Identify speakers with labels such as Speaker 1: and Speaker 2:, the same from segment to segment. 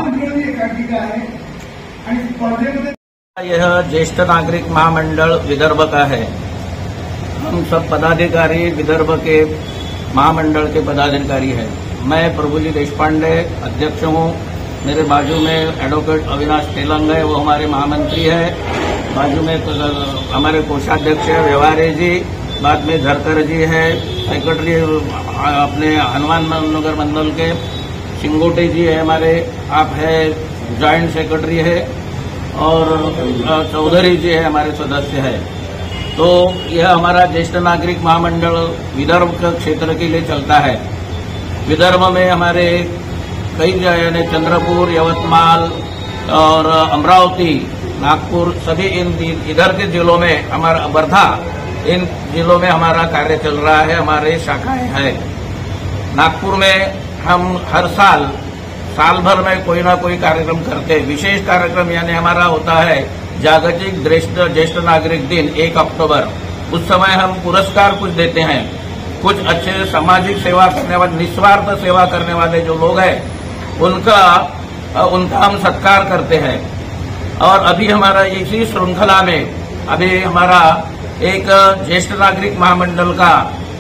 Speaker 1: महामंडळ एकाधिका आहे आणि स्पर्धेमध्ये
Speaker 2: यह ज्येष्ठ नागरिक महामंडल विदर्भ का है। हम सब पदाधिकारी विदर्भ के महामंडल के पदाधिकारी हैं। मैं प्रभुजी देशपांडे अध्यक्ष हूँ। मेरे बाजू में एडवोकेट अविनाश तेलंग है, वो हमारे महामंत्री है। बाजू में हमारे कोषाध्यक्ष है व्यवहारे जी, बाद में धरकर जी है, सेक्रेटरी अपने हनुमान नगर मंडल के सिंगोटे जी है हमारे, आप है जॉइंट सेक्रेटरी है, और चौधरी जी है हमारे सदस्य है। तो यह हमारा ज्येष्ठ नागरिक महामंडल विदर्भ के क्षेत्र के लिए चलता है। विदर्भ में हमारे कई जगह चंद्रपुर, यवतमाल और अमरावती, नागपुर, सभी इन इधर के जिलों में, हमारा वर्धा, इन जिलों में हमारा कार्य चल रहा है। हमारे शाखाएं हैं। नागपुर में हम हर साल भर में कोई ना कोई कार्यक्रम करते हैं। विशेष कार्यक्रम यानी हमारा होता है जागतिक ज्येष्ठ नागरिक दिन 1 अक्टूबर। उस समय हम पुरस्कार कुछ देते हैं। कुछ अच्छे सामाजिक सेवा करने वाले, निस्वार्थ सेवा करने वाले जो लोग हैं उनका हम सत्कार करते हैं। और अभी हमारा इसी श्रृंखला में अभी हमारा एक ज्येष्ठ नागरिक महामंडल का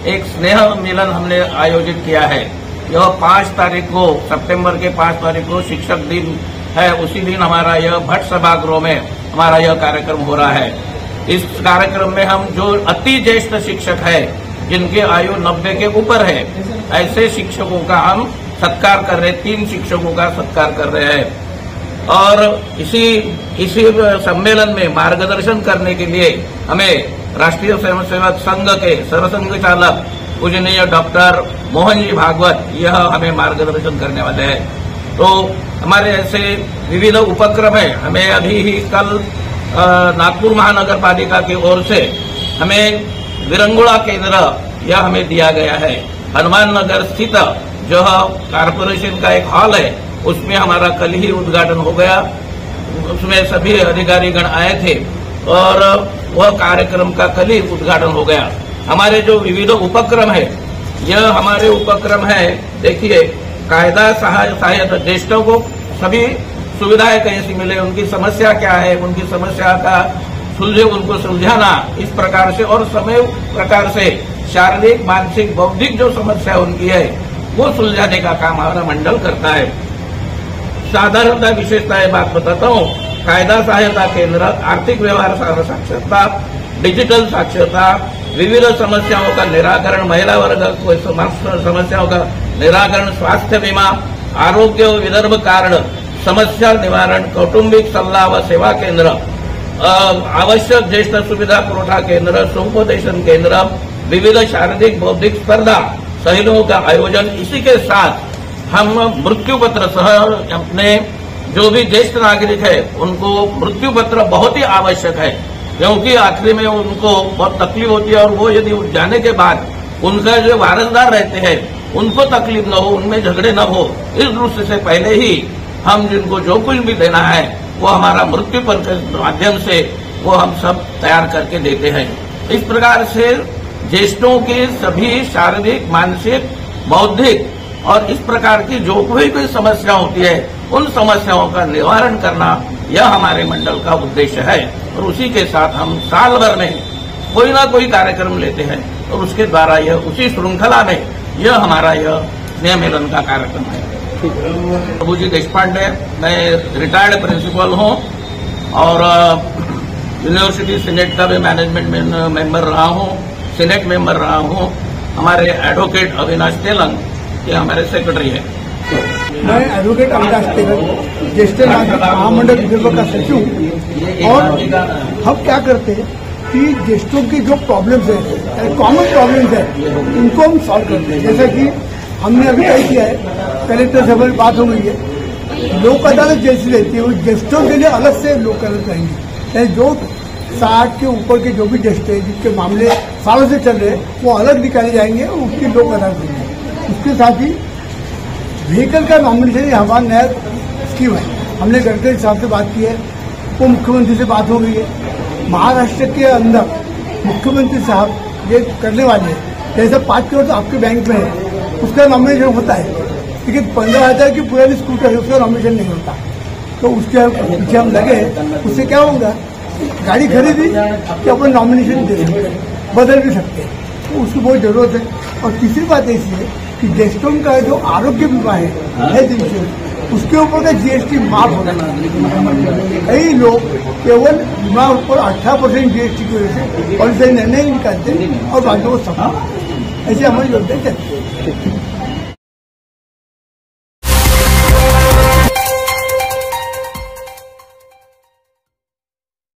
Speaker 2: एक स्नेह मिलन हमने आयोजित किया है। यह 5 तारीख को, सितंबर के 5 तारीख को शिक्षक दिन है। उसी दिन हमारा यह भट्ट सभागृह में हमारा यह कार्यक्रम हो रहा है। इस कार्यक्रम में हम जो अति ज्येष्ठ शिक्षक है, जिनकी आयु 90 के ऊपर है, ऐसे शिक्षकों का हम सत्कार कर रहे हैं। 3 शिक्षकों का सत्कार कर रहे हैं। और इसी सम्मेलन में मार्गदर्शन करने के लिए हमें राष्ट्रीय स्वयंसेवक संघ के सरसंघ चालक पूजनीय डॉक्टर मोहन जी भागवत यह हमें मार्गदर्शन करने वाले हैं। तो हमारे ऐसे विविध उपक्रम है। हमें अभी ही कल नागपुर महानगर पालिका की ओर से हमें विरंगुड़ा केंद्र यह हमें दिया गया है। हनुमान नगर स्थित जो कारपोरेशन का एक हॉल है, उसमें हमारा कल ही उद्घाटन हो गया। उसमें सभी अधिकारीगण आए थे और वह कार्यक्रम का कल ही उद्घाटन हो गया। हमारे जो विविध उपक्रम है, यह हमारे उपक्रम है। देखिए, कायदा सहायता, ज्येष्ठों को सभी सुविधाएं कैसी मिले, उनकी समस्या क्या है, उनकी समस्या का उनको सुलझाना, इस प्रकार से और समय प्रकार से शारीरिक, मानसिक, बौद्धिक जो समस्या उनकी है वो सुलझाने का काम हमारा मंडल करता है। साधारणतः विशेषता बात बताता हूँ। कायदा सहायता केंद्र, आर्थिक व्यवहार साक्षरता, डिजिटल साक्षरता, विविध समस्याओं का निराकरण, महिला वर्ग को समस्याओं का निराकरण, स्वास्थ्य बीमा, आरोग्य विदर्भ कार्ड, समस्या निवारण, कौटुंबिक सल्ला व सेवा केंद्र, आवश्यक ज्येष्ठ सुविधा पुरवठा केंद्र, समुपदेशन केंद्र, विविध शारीरिक बौद्धिक स्पर्धा सहेलियों का आयोजन। इसी के साथ हम मृत्यु पत्र सह अपने जो भी ज्येष्ठ नागरिक है उनको मृत्यु पत्र बहुत ही आवश्यक है, क्योंकि आखिरी में उनको बहुत तकलीफ होती है और वो यदि उठ जाने के बाद उनका जो वारसदार रहते हैं उनको तकलीफ न हो, उनमें झगड़े न हो, इस दृष्टि से पहले ही हम जिनको जो कुछ भी देना है वो हमारा मृत्यु पत्र के माध्यम से वो हम सब तैयार करके देते हैं। इस प्रकार से ज्येष्ठों की सभी शारीरिक, मानसिक, बौद्धिक और इस प्रकार की जो कोई समस्या होती है उन समस्याओं का निवारण करना यह हमारे मंडल का उद्देश्य है। और उसी के साथ हम साल भर में कोई ना कोई कार्यक्रम लेते हैं और उसके द्वारा यह उसी श्रृंखला में यह हमारा यह स्नेह मिलन का कार्यक्रम है। प्रभुजी देशपांडे, मैं रिटायर्ड प्रिंसिपल हूँ और यूनिवर्सिटी सीनेट का भी मैनेजमेंट मेंबर रहा हूँ, सीनेट मेंबर रहा हूँ। हमारे एडवोकेट अविनाश तेलंग ये हमारे सेक्रेटरी है।
Speaker 1: मैं एडवोकेट अविनाश तेलंग, ज्येष्ठ नागरिक महामंडल विदर्भ का सचिव हूँ। और हम क्या करते हैं कि ज्येष्ठों की जो प्रॉब्लम्स है, कॉमन प्रॉब्लम्स है, इनको हम सॉल्व करते हैं। जैसा कि हमने अभी तय किया है, कलेक्टर से हमारी बात हो गई है, लोक अदालत जैसी रहती है वो ज्येष्ठों के लिए अलग से लोक अदालत रहेंगी। जो 60 के ऊपर के जो भी ज्येष्ठ है जिसके मामले सालों से चल रहे हैं वो अलग निकाले जाएंगे और उसकी लोक अदालत होगी। उसके साथ ही व्हीकल का नॉमिनेशन हमारा नया स्कीम है। हमने गडकरी साहब से बात की है, उप मुख्यमंत्री से बात हो गई है। महाराष्ट्र के अंदर मुख्यमंत्री साहब ये करने वाले हैं। जैसे 5 करोड़ तो आपके बैंक में है, उसका नॉमिनेशन होता है। लेकिन 15,000 की पुरानी स्कूटर है, उसका नॉमिनेशन नहीं होता, तो उसके पीछे हम लगे। उससे क्या होगा, गाड़ी खरीदी कि अपन नॉमिनेशन दे सकते, बदल भी सकते हैं, तो उसकी बहुत जरूरत है। और तीसरी बात ऐसी है कि जेस्टोम का जो आरोग्य बीमा है हेल्थ इंश्योरेंस, उसके ऊपर का जीएसटी माफ होना। कई लोग केवल बीमा ऊपर 18% जीएसटी की वजह से पॉलिसी निर्णय निकालते और बाकी वो सब ऐसे हमारी योजना चलती है।